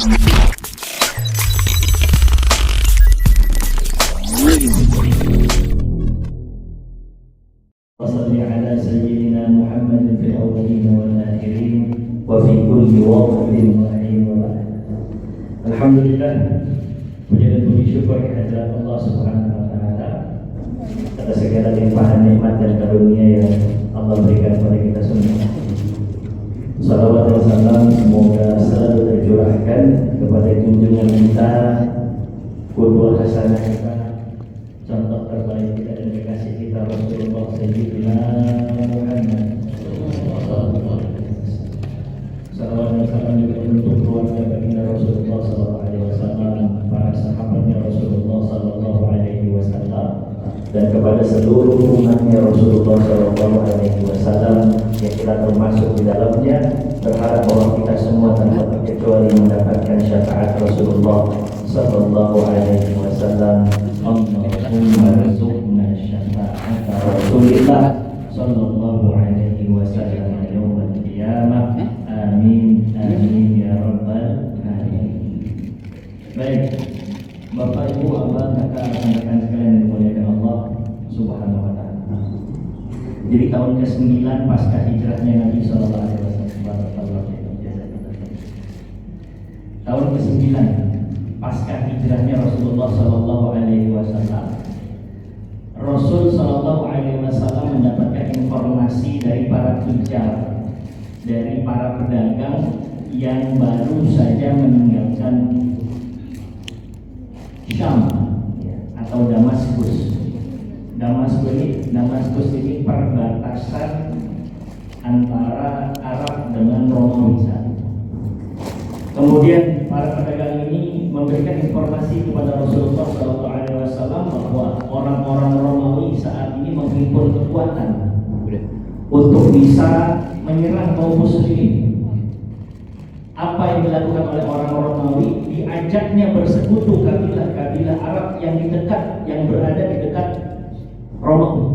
Wassalli ala sayyidina Muhammadin fil awwalin wal akhirin wa fi kulli waqtin wa hin wa ba'd. Alhamdulillah, puji dan puji syukur kehadirat Allah Subhanahu wa taala atas segala limpahan nikmat dan karunia yang Allah berikan kepada kita semua. Salawat dan salam semoga selalu tercurahkan kepada junjungan kita, qudwah hasanah kita, contoh terbaik kita dan kekasih kita Rasulullah Sayyidina Muhammad. Salawat dan salam juga untuk keluarga baginda Rasulullah Sallallahu Alaihi Wasallam, para sahabatnya Rasulullah Sallallahu Alaihi Wasallam, dan kepada seluruh umatnya Rasulullah Sallallahu Alaihi Wasallam yang kita termasuk di dalamnya. Berharap bahwa kita semua tanpa terkecuali mendapatkan syafaat Rasulullah Sallallahu Alaihi Wasallam. Allahumma rzuqna syafa'ata Rasulillah Sallallahu Alaihi Wasallam yawmal qiyamah. Amin amin ya rabbal alamin. Baik, Bapak Ibu, Abang, Kakak, rekan-rekan sekalian yang dimuliakan Allah Subhanahu wa taala. Jadi tahun ke-9 pasca hijrahnya Nabi sallallahu alaihi wasallam. Tahun ke-9 pasca hijrahnya Rasulullah sallallahu alaihi wasallam. Rasul sallallahu alaihi wasallam mendapatkan informasi dari para tujar, dari para pedagang yang baru saja meninggalkan Syam atau Damaskus. Damaskus ini perbatasan antara Arab dengan Romawi saat itu. Kemudian para pedagang ini memberikan informasi kepada Rasulullah SAW bahwa orang-orang Romawi saat ini menghimpun kekuatan untuk bisa menyerang kaum muslimin. Apa yang dilakukan oleh orang Romawi? Diajaknya bersekutu kabilah-kabilah Arab yang berada di dekat Romawi.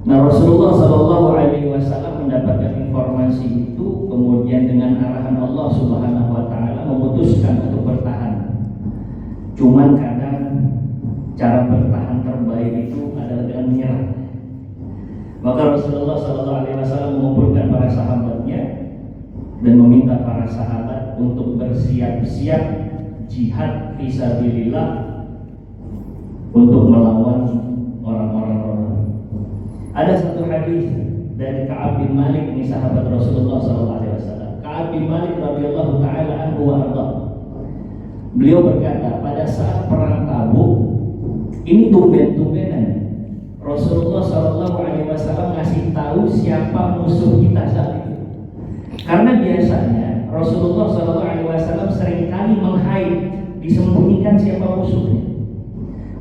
Nah, Rasulullah Sallallahu Alaihi Wasallam mendapatkan informasi itu, kemudian dengan arahan Allah Subhanahu Wa Taala memutuskan untuk bertahan. Cuman kadang cara bertahan terbaik itu adalah dengan menyerang. Maka Rasulullah Sallallahu Alaihi Wasallam mengumpulkan para sahabatnya dan meminta para sahabat untuk bersiap-siap jihad fisabilillah untuk melawan orang-orang Romawi. Ada satu hadis dari Ka'ab bin Malik, ini sahabat Rasulullah SAW. Ka'ab bin Malik radhiyallahu taala anhu wa arda. Beliau berkata, pada saat perang Tabuk, ini tumben-tumbenan Rasulullah SAW ngasih tahu siapa musuh kita saat itu. Karena biasanya Rasulullah SAW seringkali meng-hide, disembunyikan siapa musuhnya,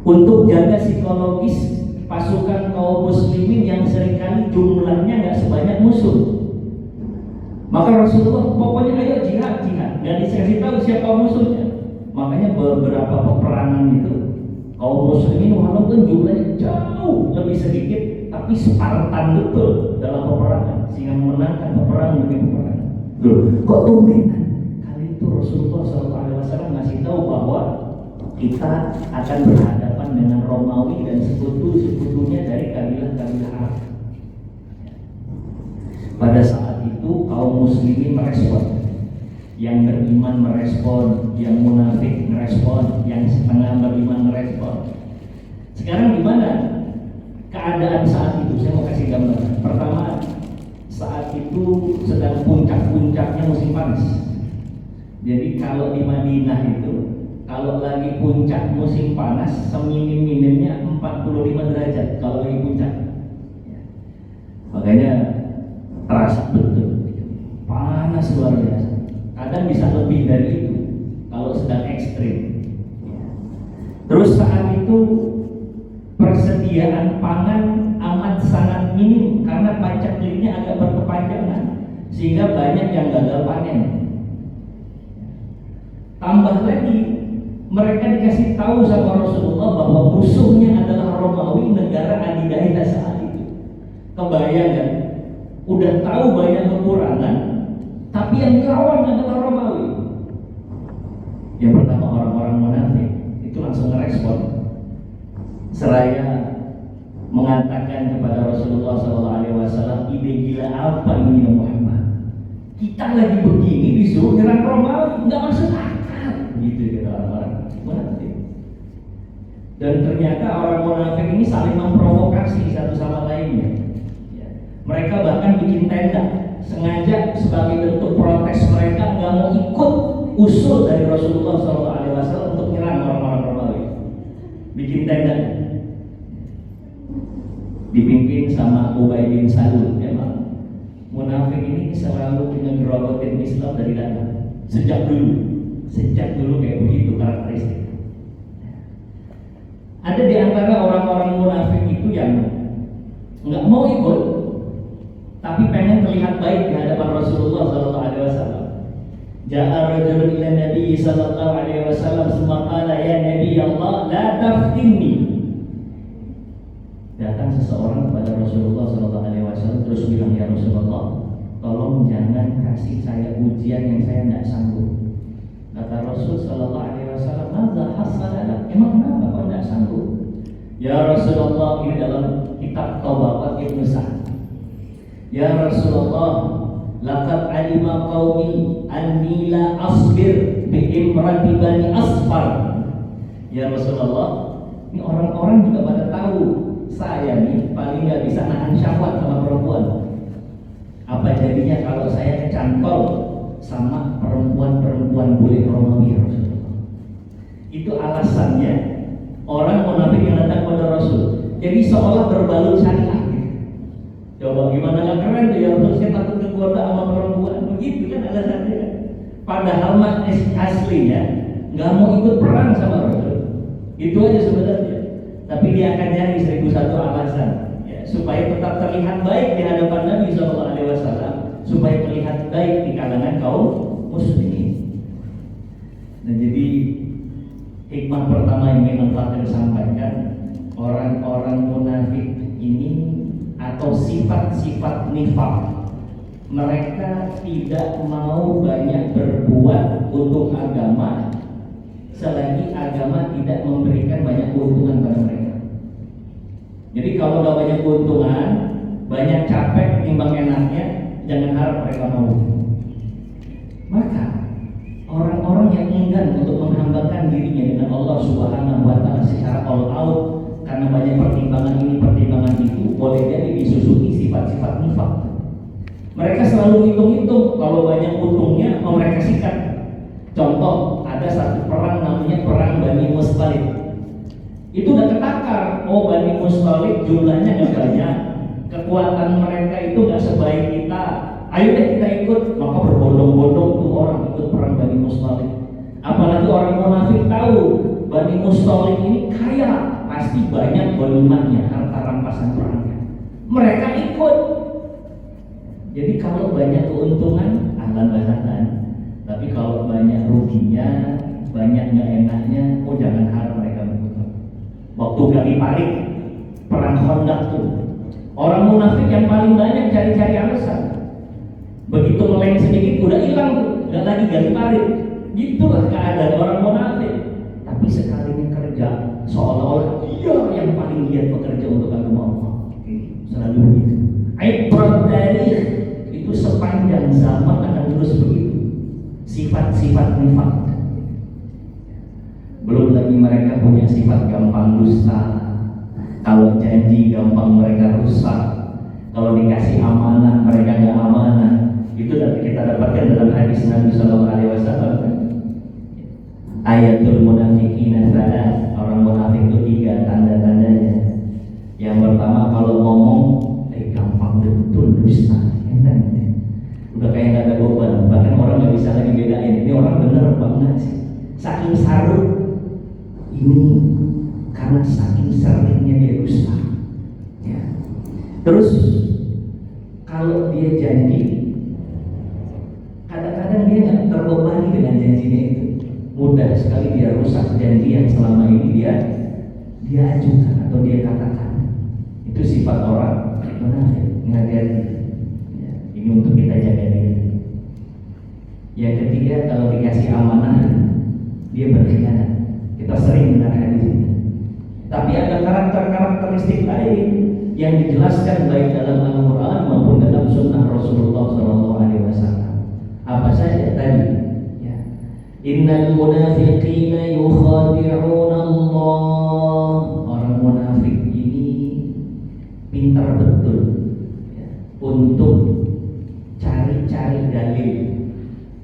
untuk jaga psikologis pasukan kaum muslimin yang seringkali jumlahnya nggak sebanyak musuh. Maka Rasulullah pokoknya ayo jihad, dan dikasih tahu siapa musuhnya. Makanya beberapa peperangan itu kaum muslimin walaupun jumlahnya jauh lebih sedikit, tapi Spartan betul dalam peperangan sehingga memenangkan peperangan demi peperangan. Kok tumbenan? Kali itu Rasulullah SAW ngasih tahu bahwa kita akan berhadapan dengan Romawi dan sekutu-sekutunya dari kabilah-kabilah Arab. Pada saat itu kaum muslimin merespon. Yang beriman merespon, yang munafik merespon, yang setengah beriman merespon. Sekarang gimana keadaan saat itu? Saya mau kasih gambar. Pertama, saat itu sedang puncak-puncaknya musim panas. Jadi kalau di Madinah itu, kalau lagi puncak musim panas, seminim-minimnya 45 derajat kalau lagi puncak. Makanya terasa betul panas luar biasa. Kadang bisa lebih dari itu kalau sedang ekstrim. Terus saat itu persediaan pangan amat sangat minim karena pacekliknya agak berkepanjangan, sehingga banyak yang gagal panen. Tambah lagi mereka dikasih tahu sama Rasulullah bahwa musuhnya adalah Romawi, negara adidaya saat itu. Kebayang kan? Udah tahu banyak kekurangan, tapi yang dilawan adalah Romawi. Ada apa ini ya Muhammad? Kita lagi begini disuruh nyerang Romawi, nggak masuk akal. Gitu kata orang-orang munafik. Dan ternyata orang munafik ini saling memprovokasi satu sama lainnya. Ya. Mereka bahkan bikin tenda sengaja sebagai bentuk protes mereka nggak mau ikut usul dari Rasulullah SAW untuk menyerang orang-orang Romawi. Bikin tenda, dipimpin sama Ubay bin Salul. Memang munafik ini selalu ngegerogotin Islam dari dalam. Sejak dulu kayak begitu karakteristik. Ada di antara orang-orang munafik itu yang nggak mau ikut, tapi pengen terlihat baik di hadapan Rasulullah SAW. Ja'a rajulun ila Nabi sallallahu alaihi wasallam tsumma qala ya Nabi Allah la taftinni. Datang seseorang kepada Rasulullah sallallahu alaihi wasallam terus bilang, ya Rasulullah, tolong jangan kasih saya ujian yang saya tidak sanggup. Kata Rasul sallallahu alaihi wasallam, "Madza hasala? Emang kenapa kau tidak sanggup?" Ya Rasulullah, ini dalam kitab Tabakat Ibnu Sa'd. Ya Rasulullah, laqad alima qaumi anni la asbir bi imrati bani asfar. Ya Rasulullah, ini orang-orang juga pada tahu saya nih paling nggak bisa nahan syahwat sama perempuan. Apa jadinya kalau saya kecantol sama perempuan-perempuan bule Romawi ya Rasulullah? Itu alasannya orang munafik yang datang kepada Rasul. Jadi seolah berbalut syariah. Coba gimana nggak keren tuh ya Rasul, saya takut kegoda sama perempuan. Begitu kan alasannya. Padahal mah aslinya nggak mau ikut perang sama Rasul. Itu aja sebenarnya. Tapi dia akan nyari 1001 alasan ya, supaya tetap terlihat baik di hadapan Nabi SAW, supaya terlihat baik di kalangan kaum muslimin. Dan jadi hikmah pertama yang ingin Al-Fatih sampaikan, orang-orang munafik ini atau sifat-sifat nifaq, mereka tidak mau banyak berbuat untuk agama selagi agama tidak memberikan banyak keuntungan pada mereka. Jadi kalau nggak banyak keuntungan, banyak capek timbang enaknya, jangan harap mereka mau. Maka orang-orang yang enggan untuk menghambakan dirinya dengan Allah Subhanahu wa Ta'ala secara all out karena banyak pertimbangan ini pertimbangan itu, boleh jadi disusupi sifat-sifat nifaq. Mereka selalu hitung-hitung, kalau banyak untungnya mau mereka sikat. Contoh, ada satu perang namanya perang Bani Mustalik. Itu udah ketakar, oh Bani Mustalik jumlahnya gak banyak, kekuatan mereka itu gak sebaik kita, ayo deh kita ikut. Maka berbondong-bondong tuh orang ikut perang Bani Mustalik. Apalagi orang munafik tahu Bani Mustalik ini kaya, pasti banyak ghanimahnya, harta rampasan perangnya, mereka ikut. Jadi kalau banyak keuntungan, ahlan wa sahlan. Tapi kalau banyak ruginya, banyak nggak enaknya, oh jangan harap mereka mengikut. Waktu Gali Parik, perang Khandaq tuh, orang munafik yang paling banyak cari-cari alasan. Begitu meleng sedikit udah hilang tuh, nggak lagi Gali Parik. Gitulah keadaan orang munafik. Tapi sekalinya kerja, seolah-olah dia yang paling giat bekerja untuk agama Allah. Selalu begitu. Ibrat dari itu sepanjang zaman akan terus begitu. Sifat-sifat nifaq. Belum lagi mereka punya sifat gampang dusta. Kalau janji gampang mereka rusak. Kalau dikasih amanah mereka nggak amanah. Itu kita dapatkan dalam hadis Nabi Sallallahu Alaihi Wasallam. Ayatul munafiqina salas, orang munafik itu 3 tanda-tandanya. Yang pertama kalau ngomong gampang betul dusta. Udah kayak nggak ada beban, bahkan orang nggak bisa lagi bedain ini orang bener apa enggak sih. Saking sarut ini karena saking seringnya dia dusta. Ya. Terus kalau dia janji, kadang-kadang dia nggak terbebani dengan janjinya itu. Mudah sekali dia rusak janji yang selama ini dia ajukan atau dia katakan. Itu sifat orang munafik. Hati-hati. Ini untuk kita jaga diri. Yang ketiga, kalau dikasih amanah dia berkhianat. Kita sering mendengar hadis ini. Tapi ada karakteristik lain. yang dijelaskan baik dalam Al-Quran maupun dalam Sunnah Rasulullah SAW. Apa saja tadi? Ya. Innal munafiqina yukhadi'una Allah. Orang munafik ini pintar betul ya, untuk cari-cari dalil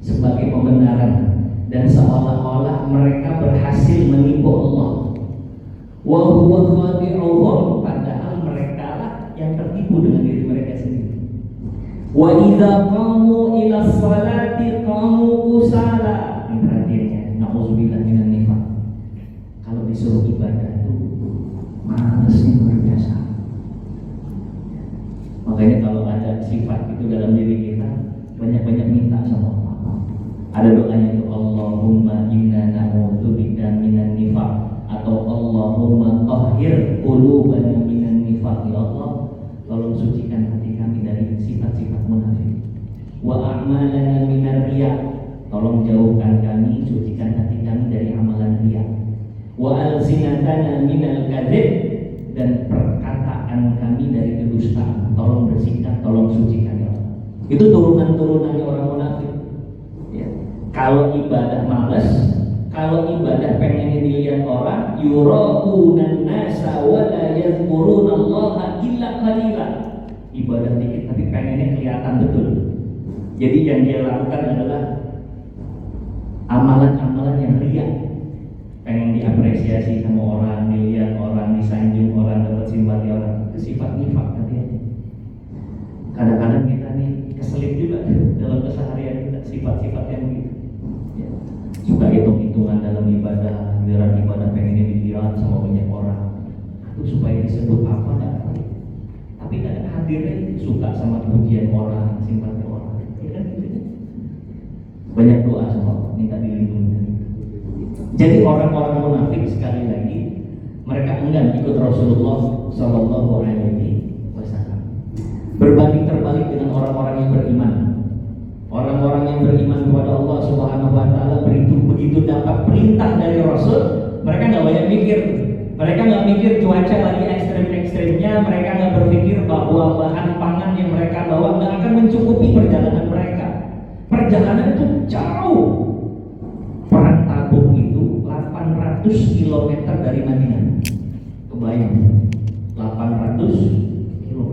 sebagai pembenaran dan seolah-olah mereka berhasil menipu Allah. Wa huwa khadi'uhum, padahal mereka lah yang tertipu dengan diri mereka sendiri. Wa idza qamu ila sholati qamu kusala. Ini perhatiannya, na'udzubillah minan nifaq. Kalau disuruh ibadah itu malesnya luar biasa. Makanya kalau ada sifat itu dalam diri kita, banyak-banyak minta sama Allah. Ada doanya itu, Allahumma inna na'udzubika minan nifaq, atau Allahumma tahhir qulubana minan nifaq. Ya Allah, tolong sucikan hati kami dari sifat-sifat munafik. Wa a'malana minar riya, tolong jauhkan kami, sucikan hati kami dari amalan riya. Wa alsinatana minal kadzib, dan perkataan kami dari kedustaan, tolong bersihkan, tolong sucikan ya Allah. Itu turunan-turunannya orang munafik. Ya. Kalau ibadah malas, kalau ibadah pengen dilihat orang, yuraunan nasa wa la yadhkurunallaha illa qalila. Ibadah dikit tapi pengennya kelihatan betul. Jadi yang dia lakukan adalah amalan-amalan yang riya. Pengen diapresiasi sama orang, dilihat orang, disanjung orang, dapat simpati orang. Itu sifat nifaq tadi. Kadang-kadang kita nih keselip juga dalam keseharian kita sifat-sifat yang begitu. Ya. Suka hitung-hitungan dalam ibadah, giliran ibadah pengennya dilihat sama banyak orang. Itu supaya disebut apa enggak tahu. Tapi kadang hadirnya suka sama pujian orang, simpati orang. Ya kan gitu. Banyak doa sama Allah, minta dilindungi. Jadi orang-orang munafik sekali lagi mereka enggan ikut Rasulullah Sallallahu Alaihi Wasallam. Berbanding terbalik dengan orang-orang yang beriman. Orang-orang yang beriman kepada Allah Subhanahu Wa Taala begitu dapat perintah dari Rasul, mereka nggak banyak mikir. Mereka nggak mikir cuaca lagi ekstrim-ekstrimnya. Mereka nggak berpikir bahwa bahan pangan yang mereka bawa nggak akan mencukupi perjalanan mereka. Perjalanan itu jauh. Perang Tabuk itu 800 km dari Madinah. Kebayang 800 km.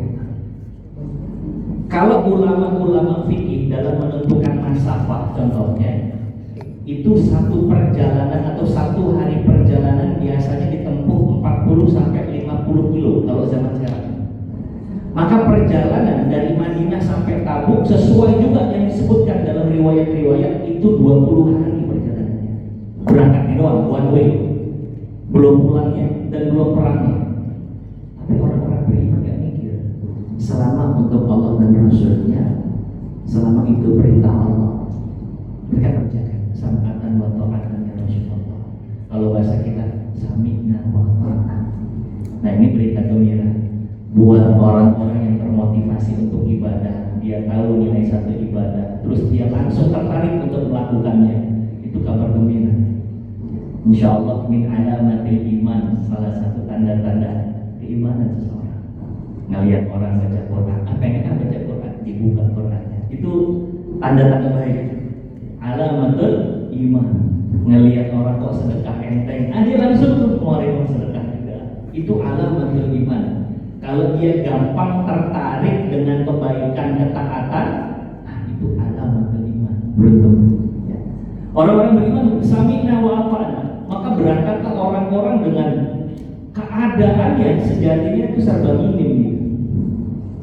Kalau ulama-ulama fikih dalam menentukan masafah contohnya, itu satu perjalanan atau satu hari perjalanan biasanya ditempuh 40 sampai 50 kilo kalau zaman sekarang. Maka perjalanan dari Madinah sampai Tabuk sesuai juga yang disebutkan dalam riwayat-riwayat itu 20 hari perjalanannya. Berangkatnya doang, one way, belum pulangnya dan belum perangnya. Tapi orang-orang beriman gak mikir, selama untuk Allah dan Rasulnya, selama itu perintah Allah, mereka kerjakan sam'atan wa ta'atan ya Rasulullah. Kalau bahasa kita sami'na wa ta'atan. Nah ini berita gembira buat orang-orang yang termotivasi untuk ibadah. Dia tahu nilai satu ibadah, terus dia langsung tertarik untuk melakukannya. Itu kabar gembira. Insya Allah min alamatil iman, salah satu tanda-tanda keimanan seseorang. Ngelihat orang baca Quran, pengen baca Quran, dibuka Qurannya. Itu tanda-tanda baik. Alamatul iman. Ngelihat orang kok sedekah enteng, dia langsung tuh keluarin sedekah juga. Itu alamatul iman. Kalau dia gampang tertarik dengan kebaikan, ketaatan, itu alamatul iman. Beruntung. Ya. Orang-orang beriman sami'na wa ata'na. Maka berangkatlah orang-orang dengan keadaan yang sejatinya itu serba minim gitu.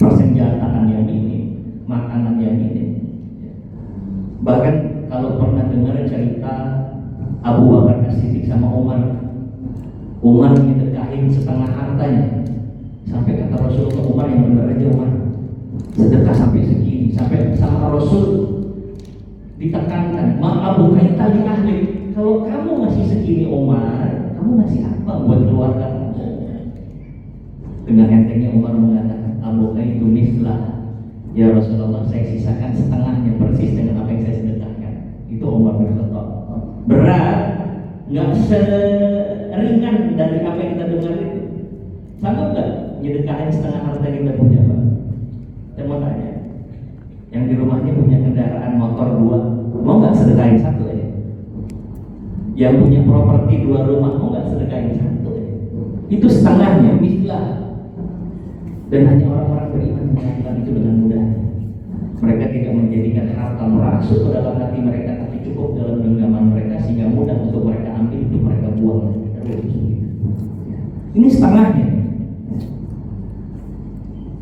Persenjataan yang minim, makanan yang minim. Bahkan kalau pernah dengar cerita Abu Bakar As-Siddiq sama Umar didekahin setengah hartanya. Sampai kata Rasulullah, Umar yang benar aja Umar, sedekah sampai segini. Sampai sama Rasul ditekankan, ma'abu kaita li ahli. Kalau kamu masih segini Umar, kamu masih apa buat keluarga kamu? Dengan entengnya Umar mengatakan, Abu kaitu mislah. Ya Rasulullah, saya sisakan setengahnya persis dengan apa yang saya sedekahkan. Itu Umar bin Khattab. Berat, nggak seringan dari apa yang kita dengar itu. Sanggup nggak nyedekahin setengah harta yang kita punya, Pak? Saya mau tanya, yang di rumahnya punya kendaraan motor 2, mau nggak sedekahin 1 aja? Yang punya properti 2 rumah, mau nggak sedekahin 1 aja? Itu setengahnya, mislah. Dan hanya orang-orang beriman melakukan itu dengan mudah. Mereka tidak menjadikan harta merasuk ke dalam hati mereka, tapi cukup dalam genggaman mereka sehingga mudah untuk mereka ambil, untuk mereka buang. Ini setengahnya.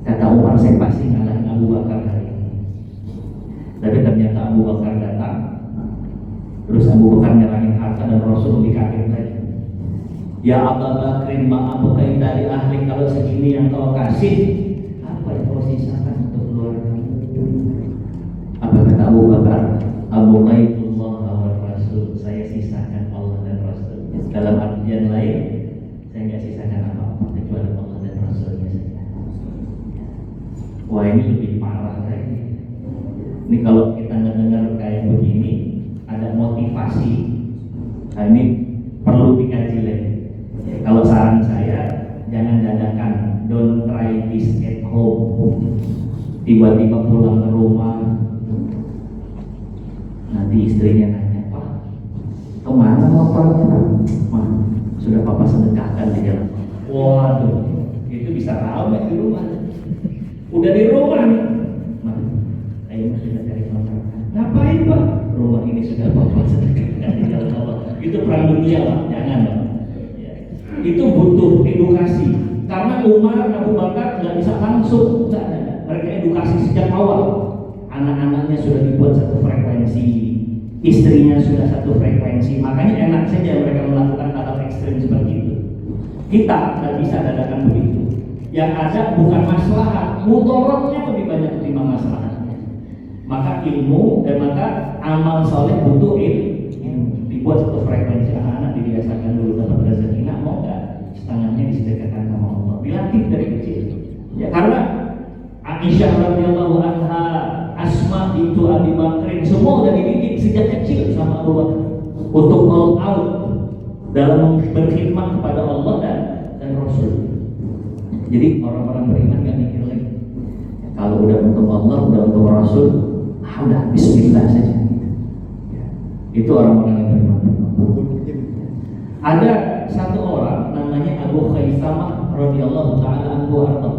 Kata Umar, saya pasti ngalahin Abu Bakar hari ini. Tapi ternyata Abu Bakar datang, terus Abu Bakar nyerahin harta dan Rasul lebih kaget lagi. Ya Abu Bakrin, maaf bukan dari ahli, kalau segini yang kau kasih, apa yang kau sisakan untuk keluarga? Apa kata Abu Bakar? Abu Baitullah wa Rasul, saya sisakan Allah dan Rasul. Dalam artian lain, saya nggak sisakan apa-apa kecuali Allah dan Rasulnya saja. Wah, ini lebih parah lagi. Ini kalau kita dengar kayak begini, ada motivasi. Nah, ini perlu dikaji lagi. Ya, kalau saran saya, jangan dadakan, don't try this at home. Tiba-tiba pulang ke rumah, nanti istrinya nanya, Pak, kemana motornya? Mah, sudah papa sedekahkan di jalan. Waduh, itu bisa ramai di rumah. Udah di rumah nih. Mah, ayo kita cari kontrakan. Ngapain, Pak? Rumah ini sudah papa sedekahkan di jalan Allah. Itu perang dunia, Pak. Jangan, Pak. Ya. Itu butuh edukasi. Karena Umar, Abu Bakar nggak bisa langsung, nggak ada. Mereka edukasi sejak awal. Anak-anaknya sudah dibuat satu frekuensi, istrinya sudah satu frekuensi. Makanya enak saja mereka melakukan hal ekstrim seperti itu. Kita nggak bisa dadakan begitu. Yang ada bukan maslahat, mudaratnya lebih banyak ketimbang maslahatnya. Maka ilmu dan maka amal soleh butuh ilmu. Dibuat satu frekuensi, anak-anak dibiasakan dulu dapat rezeki. Nah, mau nggak setengahnya disedekahkan sama Allah? Dilatih dari kecil. Ya, karena Aisyah radhiyallahu anha, Asma bintu Abi Bakrin, semua udah dididik sejak kecil sama Abu Bakar untuk all out dalam berkhidmat kepada Allah dan Rasul. Jadi orang-orang beriman gak mikir lagi. Kalau udah untuk Allah, udah untuk Rasul, udah Bismillah saja. Itu orang-orang yang beriman. Ada satu orang namanya Abu Khaisamah radhiyallahu taala anhu arda.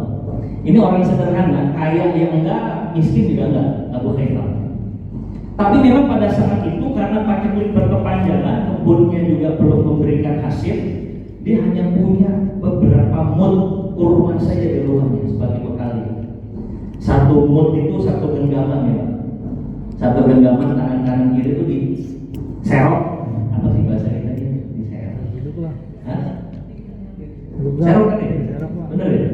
Ini orang sederhana, kaya yang enggak, miskin juga enggak, Abu Khaisamah. Tapi memang pada saat itu karena pakai berkepanjangan, kebunnya juga belum memberikan hasil, dia hanya punya beberapa mud kurma saja di rumahnya sebagai bekalnya. Satu mud itu satu genggaman ya, Pak. Satu genggaman tangan kanan kiri itu diserok, apa sih bahasa kita ini? Diserok. Hah? Serok kan ya? Bener ya?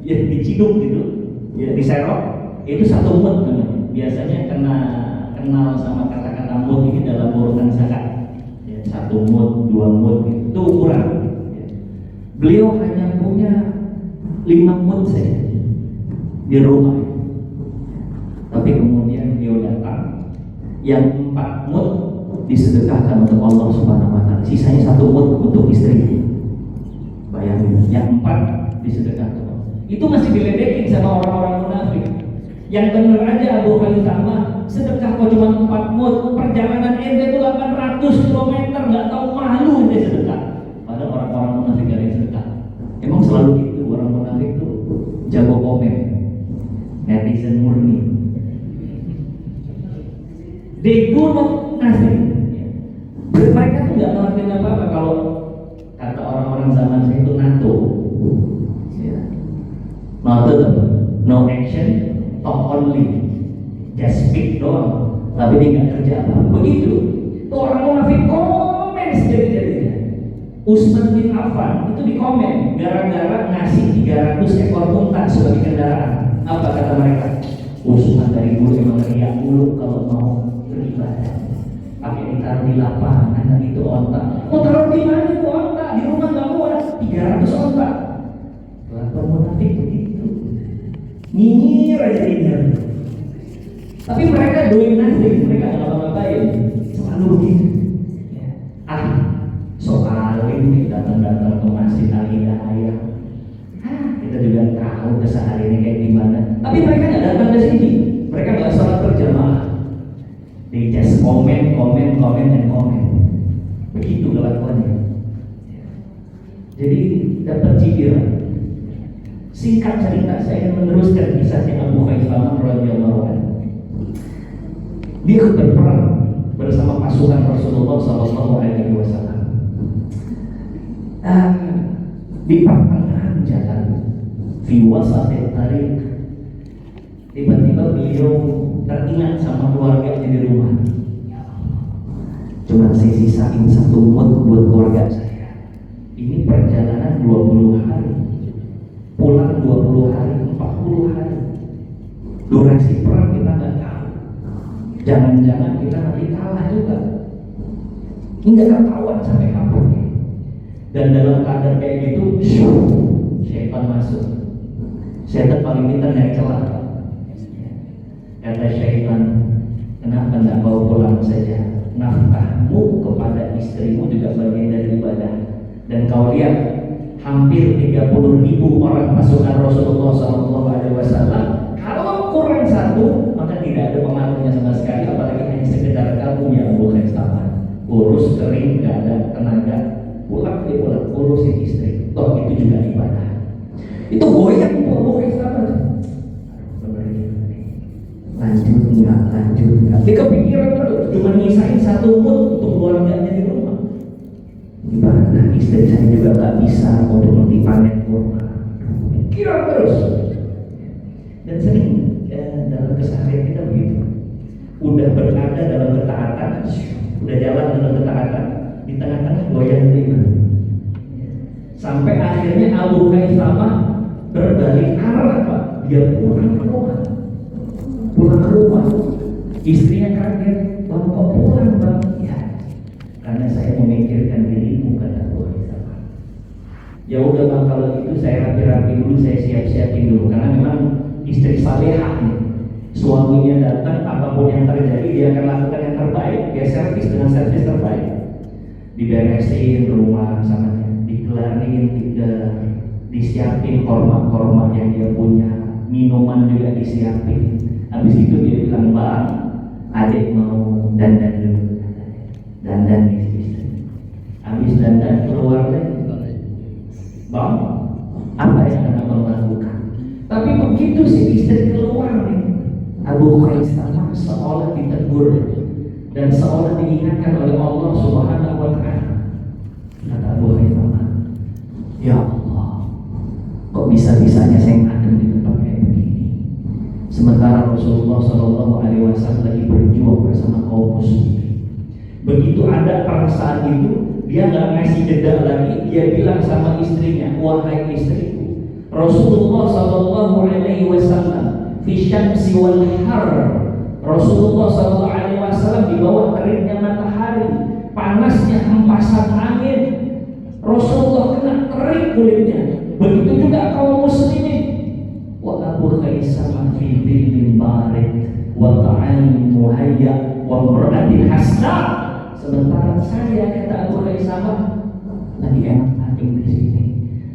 Ya diciduk gitu, ya diserok. Itu satu mud namanya. Biasanya kenal sama kata-kata mud ini dalam urutan zakat. Ya, 1 mud, 2 mud itu ukuran. Ya. Beliau hanya punya 5 mud saja di rumah. Tapi kemudian beliau datang, yang 4 mud disedekahkan untuk Allah Subhanahu wa taala. Sisanya 1 mud untuk istrinya. Bayangin, yang 4 disedekahkan. Itu masih diledekin sama orang-orang munafik. Yang benar aja Abu Khaisamah, sedekah kok cuma 4 mud, perjalanan ente itu 800 km, nggak tahu malu ente sedekah. Padahal orang-orang munafik gak ada yang sedekah. Emang selalu gitu, orang munafik itu jago komen, netizen murni. They do not nothing. Mereka tuh nggak ngerti apa-apa. Kalau kata orang-orang zaman saya itu NATO. NATO apa? No action, talk only, just speak doang, tapi dia nggak kerja apa. Begitu. Tuh orang munafik komen sejadi-jadinya. Utsman bin Affan itu di komen gara-gara ngasih 300 ekor unta sebagai kendaraan. Apa kata mereka? Utsman dari dulu memang riak dulu kalau mau beribadah. Pakai ditaruh di lapangan dan itu onta. Mau taruh di mana itu onta? Di rumah nggak muat. 300 onta. Kelakuan munafik begitu. Nyinyir aja nyinyir. Tapi mereka doing nothing, mereka nggak ngapa-ngapain, selalu begitu. Soal ini datang-datang ke masjid al-hidayah. Kita juga tahu kesehariannya kayak gimana. Tapi mereka nggak datang ke sini, mereka nggak sholat berjamaah. They just comment. Begitu kelakuannya. Jadi dapat cibiran. Singkat cerita, saya meneruskan kisahnya Abu Khaisama radhiyallahu anhu. Dia berperang bersama pasukan Rasulullah SAW. Di pertengahan jalan, fi wasatil tariq, tiba-tiba beliau teringat sama keluarganya di rumah. Cuma saya sisain 1 mut buat keluarga saya. Ini perjalanan 20 hari, pulang 20 hari, 40 hari. Durasi perang kita nggak tahu. Jangan-jangan kita nanti kalah juga. Ini nggak ketahuan sampai kapan. Dan dalam keadaan kayak gitu, syaitan masuk. Syaitan paling pintar dari celah. Kata syaitan, kenapa nggak bawa pulang saja? Nafkahmu kepada istrimu juga bagian dari ibadah. Dan kau lihat, hampir 30.000 orang pasukan Rasulullah SAW. Kalau kurang 1, maka tidak ada pengaruhnya sama sekali. Apalagi hanya sekedar kamu yang bukan sama. Urus kering, nggak ada tenaga. Pulang, urusin istri. Toh itu juga ibadah. Itu goyang bukan sama. Lanjut enggak. Dia kepikiran terus, cuma nyisain 1 mut untuk keluarganya di rumah. Gimana istri saya juga nggak bisa untuk nanti panen kurma. Pikiran terus. Dan sering dalam keseharian kita begitu. Udah berada dalam ketaatan, udah jalan dalam ketaatan, di tengah-tengah goyang lima. Sampai akhirnya Abu Khaisama berbalik arah, Pak. Dia pulang ke rumah. Istrinya kaget, "Bang, kok pulang, Bang?" "Ya, karena saya memikirkan dirimu," kata Abu Khaisama. "Ya udah, Bang, kalau itu saya rapi-rapi dulu, saya siap-siapin dulu, karena memang istri salehah nih. Suaminya datang, apapun yang terjadi dia akan lakukan yang terbaik. Dia servis dengan servis terbaik. Diberesin rumah samanya, dikelarin, disiapin korma yang dia punya, minuman juga disiapin. Habis itu dia bilang, "Bang, adik mau dandan dulu." Dandan istri. Habis dandan keluar lagi. "Bang, apa yang akan abang lakukan?" Tapi begitu si istri keluar nih, Abu Khaisama seolah ditegur dan seolah diingatkan oleh Allah Subhanahu wa Ta'ala. Kata Abu Khaisama, "Ya Allah, kok bisa-bisanya saya ngadem di tempat kayak begini? Sementara Rasulullah SAW lagi berjuang bersama kaum muslimin." Begitu ada perasaan itu, dia nggak ngasih jeda lagi. Dia bilang sama istrinya, "Wahai istriku, Rasulullah SAW fi syamsi wal har." Rasulullah SAW di bawah teriknya matahari, panasnya hempasan angin, Rasulullah kena terik kulitnya. Begitu juga kaum muslimin. Wa Abu Khaisama fi dhillin barid wa ta'amin muhayya wa mur'atin hasna. Sementara saya, kata Abu Khaisama, lagi enak di sini,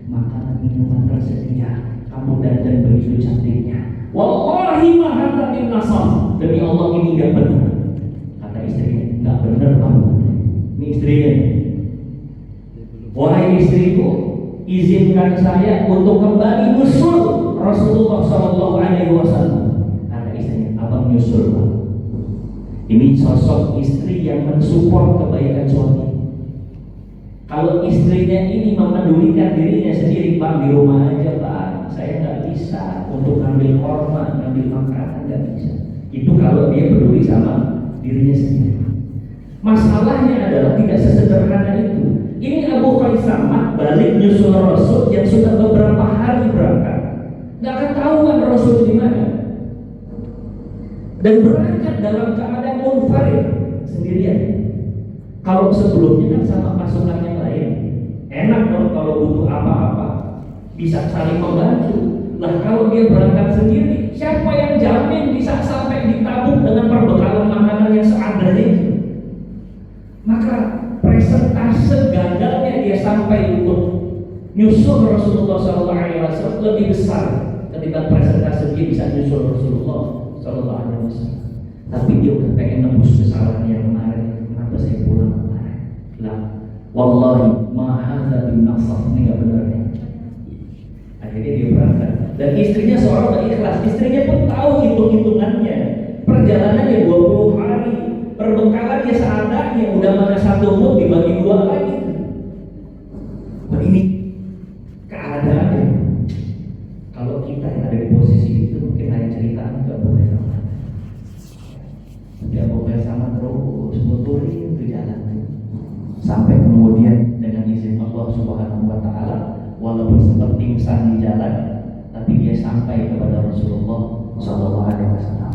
makanan minuman tersedia, kamu dandan begitu cantiknya. Wallahi ma hadza bin nasab. Demi Allah ini enggak benar. Kata istrinya, enggak benar, Bang. Ini istrinya. "Wahai istriku, izinkan saya untuk kembali nyusul Rasulullah SAW." Kata istrinya, "Abang nyusul, Bang." Ini sosok istri yang mensupport kebaikan suami. Kalau istrinya ini memedulikan dirinya sendiri, "Bang, di rumah aja, Bang, saya nggak bisa untuk ngambil korma, ngambil makanan, nggak bisa." Itu kalau dia peduli sama dirinya sendiri. Masalahnya adalah tidak sesederhana itu. Ini Abu Khaisama balik nyusul Rasul yang sudah beberapa hari berangkat, nggak ketahuan Rasul di mana, dan berangkat dalam keadaan munfarid, sendirian. Kalau sebelumnya kan sama pasukan yang lain, enak dong kalau butuh apa-apa bisa saling membantu. Lah kalau dia berangkat sendiri, siapa yang jamin bisa sampai di Tabuk dengan perbekalan makanan yang seadanya itu? Maka presentase gagalnya dia sampai untuk nyusul Rasulullah SAW lebih besar ketika presentasi dia bisa nyusul Rasulullah Sallallahu Alaihi Wasallam, tapi dia udah pengen nembus kesalahan yang kemarin. Kenapa saya pulang kemarin? Lah, wallahi ma hadza bin nasaf, ini nggak benar ya. Akhirnya dia berangkat dan istrinya seorang tak ikhlas. Istrinya pun tahu hitung-hitungannya, perjalanannya 20 hari, perbekalannya seadanya, udah mana satu mut dibagi 2 lagi. Wah, ini keadaannya. Kalau kita yang ada di posisi itu mungkin lain cerita, nggak boleh sama. Nggak boleh sama terus muturin ke jalan sampai kemudian dengan izin Allah Subhanahu Wa Taala, walaupun sempat pingsan di jalan, tapi dia sampai kepada Rasulullah Sallallahu Alaihi Wasallam.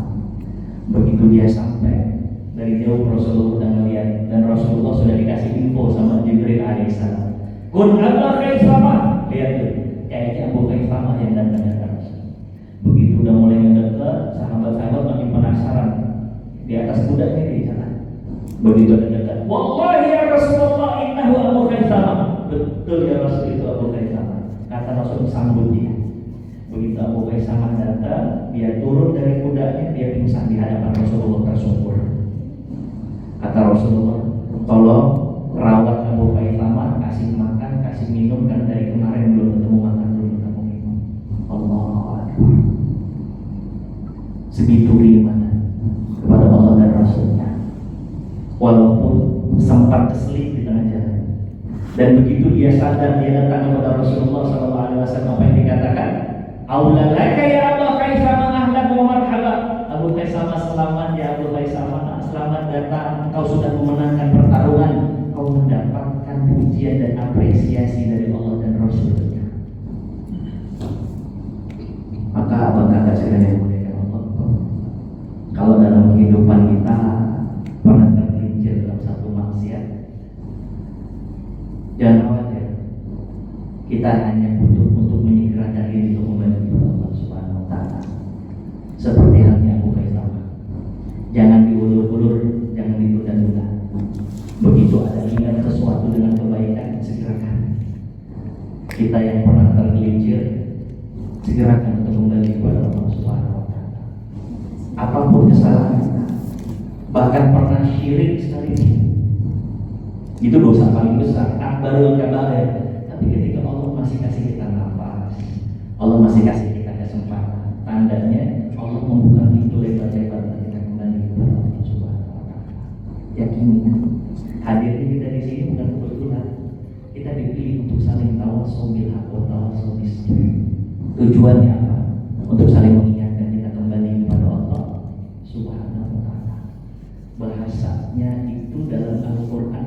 Begitu dia sampai, dari jauh Rasulullah sudah melihat dan Rasulullah sudah dikasih info sama Jibril alaihissalam. Kun Abu Khaisamah, lihat tuh, kayaknya Abu Khaisamah yang datang. Begitu udah mulai mendekat, sahabat-sahabat makin penasaran. Di atas kudanya di jalan. Begitu ada dekat, wallahi ya Rasulullah innahu Abu Khaisamah. Betul ya Rasul, itu Abu Khaisamah. Kata Rasul, sambut dia. Begitu Abu Khaisamah datang, dia turun dari kudanya, dia pingsan di hadapan Rasulullah tersungkur. Kata Rasulullah, tolong rawat Abu Khaisamah, kasih makan, kasih minum, karena dari kemarin belum ketemu makan, belum ketemu minum. Allahu Akbar. Segitu iman kepada Allah dan Rasulnya, walaupun sempat keselip di tengah jalan. Dan begitu dia sadar, dia datang kepada Rasulullah SAW, apa yang dikatakan? Aulalaka ya Abu Khaisamah ahlan wa marhaba. Abu Khaisamah, selamat ya Abu Khaisamah, selamat datang, kau sudah memenangkan pertarungan, kau mendapatkan pujian dan apresiasi dari Allah dan Rasulnya. Maka abang kakak sekalian yang muliakan Allah, kalau dalam kehidupan kita pernah tergelincir dalam satu maksiat, jangan khawatir, kita hanya butuh untuk menyegerakan diri untuk kembali kepada Allah Subhanahu Wa Taala. Seperti halnya Abu Khaisamah, jangan diulur-ulur, jangan ditunda-tunda. Begitu ada ingat sesuatu dengan kebaikan, segerakan. Kita yang pernah tergelincir, segerakan untuk kembali kepada Allah Subhanahu Wa Taala. Apapun kesalahan kita, bahkan pernah syirik sekalipun, itu dosa paling besar, akbarul kabair. Tapi ketika Allah masih kasih kita nafas, Allah masih kasih kita kesempatan, tandanya Allah membuka pintu lebar-lebar dan kita kembali kepada Allah Subhanahu Wa Taala. Yakini, hadirnya kita di sini bukan kebetulan. Kita dipilih untuk saling tawassul bil haqq wa tawassul bis sabr. Tujuannya apa? Untuk saling mengingatkan kita kembali kepada Allah Subhanahu Wa Taala. Bahasanya itu dalam Al-Quran,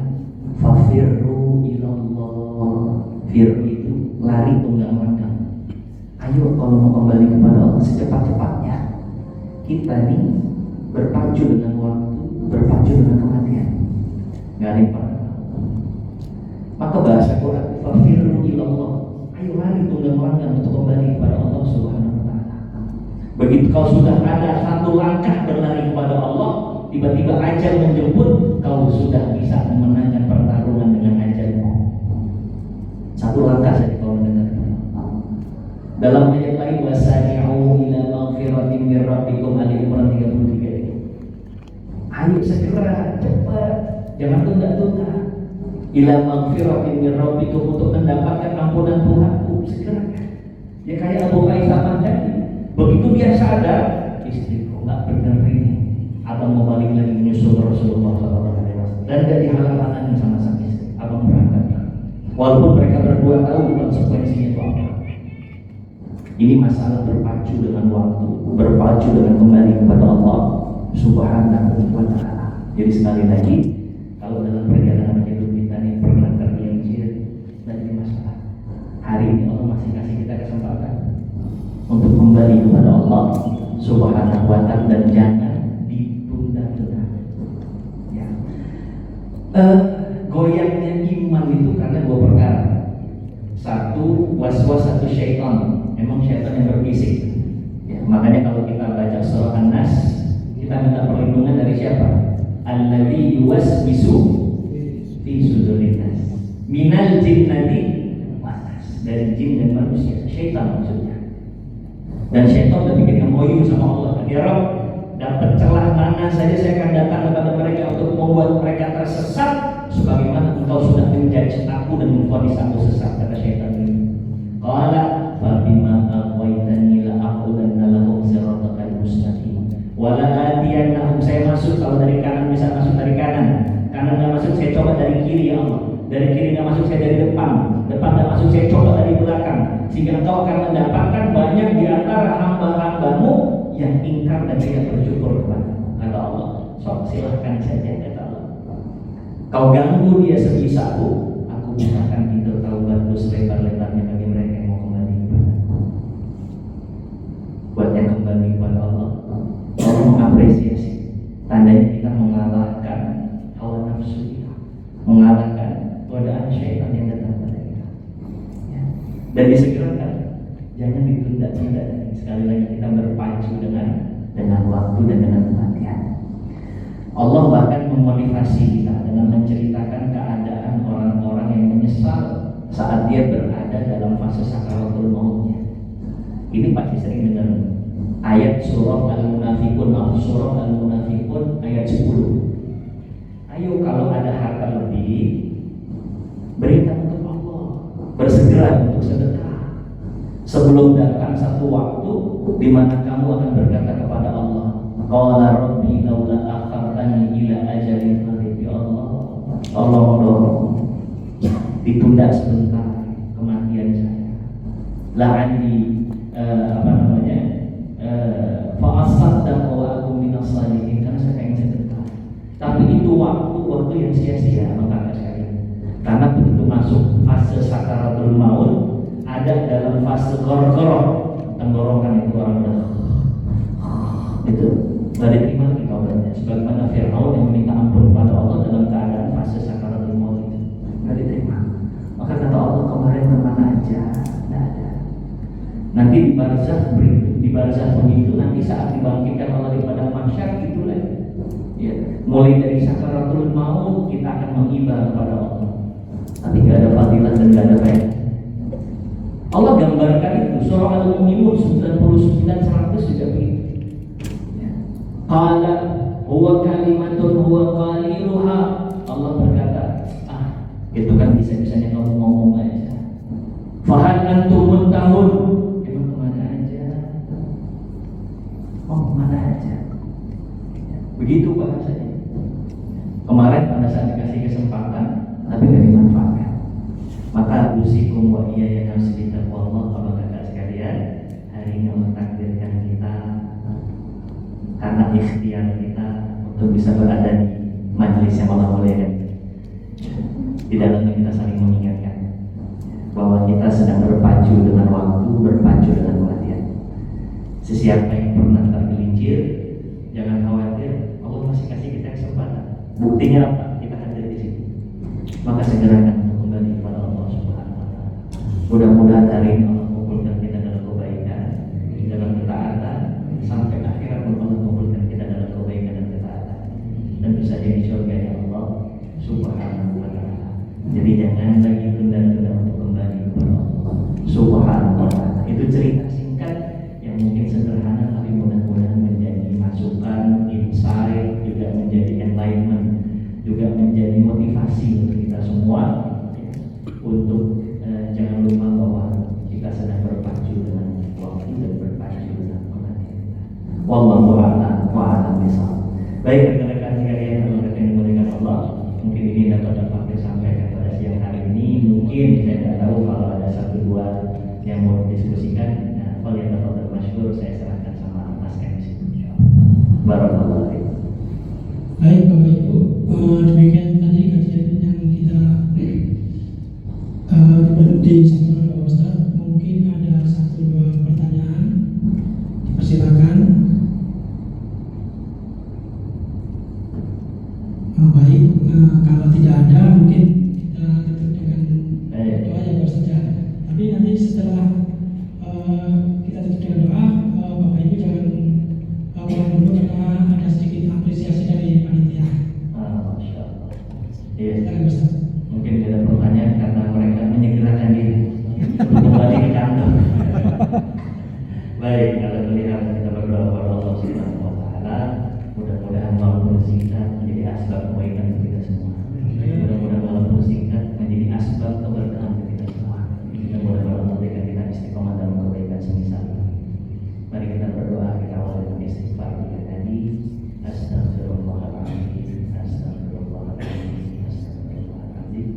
fafirru ilallah. Firru itu lari tunggang langgang. Ayo kalau mau kembali kepada Allah secepat-cepatnya. Kita nih berpacu dengan waktu, berpacu dengan kematian. Gak ada yang pernah. Maka bahasa Quran, fafirru ilallah. Ayo lari tunggang langgang untuk kembali kepada Allah Subhanahu Wa Taala. Begitu kau sudah ada satu langkah berlari kepada Allah, tiba-tiba ajal menjemput, kau sudah bisa memenangkan pertarungan dengan ajalmu. Satu langkah saja kau mendengar. Dalam ayat lain, wasari'u ila maghfiratin min rabbikum, Ali Imran 33 ini. Ayo segera, cepat, jangan tunda-tunda. Ila maghfiratin min rabbikum, untuk mendapatkan ampunan Tuhanku, segera. Ya kayak Abu Khaisamah tadi, begitu dia sadar, istriku nggak benar ini, abang mau balik lagi menyusul Rasulullah SAW, dan tidak dihalang-halangi sama sang istri, abang berangkat. Walaupun mereka berdua tahu konsekuensinya itu apa. Ini masalah berpacu dengan waktu, berpacu dengan kembali kepada Allah Subhanahu Wa Taala. Jadi sekali lagi, kalau dalam perjalanan hidup kita ini pernah tergelincir dari masalah, hari ini Allah masih kasih kita kesempatan untuk kembali kepada Allah Subhanahu Wa Taala dan jangan ditunda-tunda. Ya. Goyangnya iman itu karena dua perkara. Satu, waswas, satu syaitan. Memang syaitan yang berbisik. Ya, makanya kalau kita baca surah An-Nas, kita minta perlindungan dari siapa? Alladzi yuwaswisu fi sudurin nas minal jinnati wan nas. Dari jin dan manusia, syaitan maksudnya. Dan syaitan udah bikin MOU sama Allah. Ya Rob, dapat celah mana saja saya akan datang kepada mereka untuk membuat mereka tersesat, sebagaimana engkau sudah menjudge aku dan memvonis aku sesat, kata syaitan ini. Qala fa bima aghwaytani la aqulanna lahum siratal mustaqim wa la atiyannahum. Saya masuk, kalau dari kanan bisa masuk dari kanan, kanan nggak masuk saya coba dari kiri ya Allah, dari kiri nggak masuk saya dari depan, depan nggak masuk saya coba dari belakang, sehingga engkau akan mendapatkan banyak di antara hamba-hambamu yang ingkar dan tidak bersyukur kepadamu, kata Allah. Sok silahkan saja, kata Allah. Kau ganggu dia sebisaku, aku bukakan pintu taubat selebar-lebarnya bagi mereka yang mau kembali kepadaku. Buat yang kembali kepada Allah, Allah mengapresiasi. Tandanya kita mengalahkan hawa nafsu kita, mengalahkan godaan syaitan yang datang pada kita. Ya. Dan disegerakan, jangan ditunda-tunda. Sekali lagi kita berpacu dengan waktu dan dengan kematian. Allah bahkan memotivasi kita dengan menceritakan keadaan orang-orang yang menyesal saat dia berada dalam fase sakaratul mautnya. Ini pasti sering dengar ayat surah Al-Munafiqun, surah Al-Munafiqun ayat 10. Ayo kalau ada harta lebih, berikan untuk Allah, bersegera untuk sedekah, sebelum datang satu waktu di mana kamu akan berkata kepada Allah, qala rabbi laula akhartani ila ajalin qarib. Ya Allah, tolong ditunda sebentar kematian saya. La'anni fa'asaddaqa wa aku minas salihin, karena saya pengen sedekah. Tapi itu waktu yang sia-sia, maka sekalian. Karena begitu masuk fase sakaratul maut, ada dalam fase gorgoroh, tenggorokan itu orang udah itu nggak diterima lagi kabarnya. Sebagaimana Fir'aun yang meminta ampun kepada Allah dalam keadaan fase sakaratul maut itu nggak diterima. Maka kata Allah, kemarin kemana aja? Nggak ada. Nanti di barzah begitu, nanti saat dibangkitkan Allah di padang mahsyar gitu lagi. Ya, mulai dari sakaratul maut kita akan menghibah kepada Allah. Tapi nggak ada fadilah dan nggak ada faedah. Allah gambarkan itu surah Al-Mu'minun 99-100 juga begitu. Qala huwa kalimatun huwa qaliluha. Allah berkata, itu kan bisa-bisanya kamu ngomong aja. Fahal antum muntahun. Emang kemana aja? Oh, kemana aja? Begitu bahasanya. Kemarin pada saat dikasih kesempatan, tapi nggak dimanfaatkan. Maka usikum wa iyaya nafsi bitaqwallah. Kalau kakak sekalian, hari ini Allah takdirkan kita karena ikhtiar kita untuk bisa berada di majelis yang Allah muliakan. Di dalamnya kita saling mengingatkan bahwa kita sedang berpacu dengan waktu, berpacu dengan kematian. Sesiapa yang pernah tergelincir, jangan khawatir, Allah masih kasih kita kesempatan. Buktinya apa? Kita hadir di sini. Maka segerakan untuk kembali kepada Allah Subhanahu wa Ta'ala. Mudah-mudahan hari ini Allah mengumpulkan kita dalam kebaikan, dalam ketaatan, sampai akhirat Allah mengumpulkan kita dalam kebaikan dan ketaatan, dan bisa jadi surga ya Allah Subhanahu wa Ta'ala. Jadi jangan lagi tunda-tunda untuk kembali kepada Allah Subhanahu wa Ta'ala. Itu cerita singkat yang mungkin sederhana, tapi mudah-mudahan menjadi masukan, insight, juga menjadi enlightenment, juga menjadi motivasi untuk kita semua ya, untuk jangan lupa bahwa kita sedang berpacu dengan waktu dan berpacu dengan kematian. Wallahu a'lam wa a'lam bishawab. Baik rekan-rekan sekalian, rekan yang dimuliakan Allah, mungkin ini dapat disampaikan pada siang hari ini. Mungkin saya tidak tahu kalau ada satu dua yang mau didiskusikan. Nah, kalau yang dapat masyhur saya serahkan sama Mas Kemis. Barakallahu fiik. Baik Bapak Ibu, demikian tadi kajian yang kita disampaikan oleh Pak Ustaz. Mungkin ada satu dua pertanyaan, dipersilakan. Baik, kalau tidak ada mungkin kita tutup dengan doa ya Pak Ustaz ya. Tapi nanti setelah kita tutup dengan doa, Bapak Ibu jangan pulang dulu karena ada sedikit apresiasi dari panitia. Masya Allah. Iya. Silakan Ustaz. Mungkin ada pertanyaan karena mereka menyegerakan diri untuk kembali ke kantor. Baik. singkat menjadi asbab kebaikan kita semua. Mudah-mudahan walaupun singkat menjadi asbab keberkahan kita semua. Dan mudah-mudahan Allah berikan kita istiqomah dalam kebaikan semisal. Mari kita berdoa, kita awali dengan istighfar 3 kali. Astaghfirullahaladzim, astaghfirullahaladzim, astaghfirullahaladzim.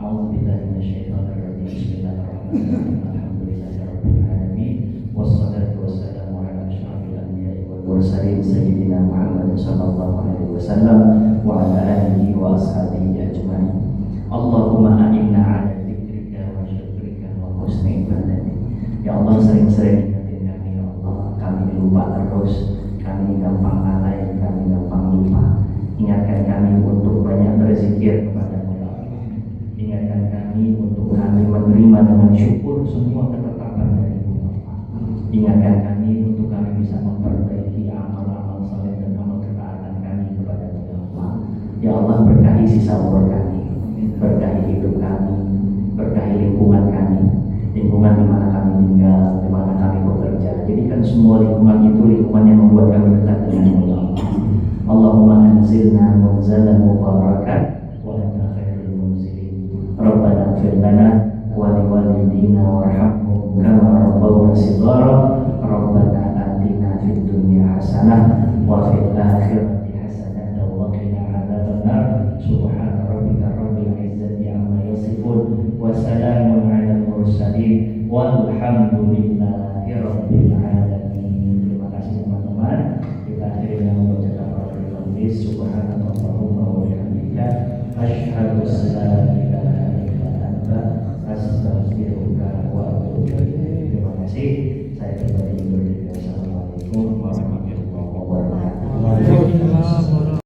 A'udzubillahi minasyaitonir rajim. Bismillahirrahmanirrahim. Alhamdulillahirabbil alamin. Wassalatu wassalamu ala asyrafil anbiya'i wal mursalin sayyidina Muhammad sallallahu alaihi wasallam wa ala alihi wa ashabihi ajma'in. Allahumma a'inna ala dzikrika wa syukrika wa husni ibadatik. Ya Allah, sering-sering ingatin kami ya Allah. Kami lupa terus, kami gampang lalai, kami gampang lupa. Ingatkan kami untuk banyak berzikir kepada-Mu ya Allah. Ingatkan kami untuk kami menerima dengan syukur semua ketetapan dari-Mu ya Allah. Ingatkan kami untuk kami bisa memperbaiki amal-amal saleh dan amal ketaatan kami kepada-Mu ya Allah. Ya Allah, berkahi sisa umur kami, berkahi hidup kami, berkahi lingkungan kami, lingkungan di mana kami tinggal, di mana kami bekerja. Jadikan semua lingkungan itu lingkungan yang membuat kami dekat dengan-Mu ya Allah. Allahumma anzilna munzalan mubarakan wa anta khairul munzilin. Rabbana ighfir lana wa liwalidina warhamhum kama rabbawna shighara. Rabbana atina fid dunya hasanah wa fil akhirati hasanah wa qina adzabannar. Subhana rabbika rabbil izzati amma yasifun wa salamun 'alal mursalin walhamdulillahi rabbil alamin. Terima kasih teman-teman. Kita akhiri dengan membacakan Subhanallahumma wa bihamdika asyhadu an la ilaha illa anta astaghfiruka wa atubu ilaik. Terima kasih. Saya kembali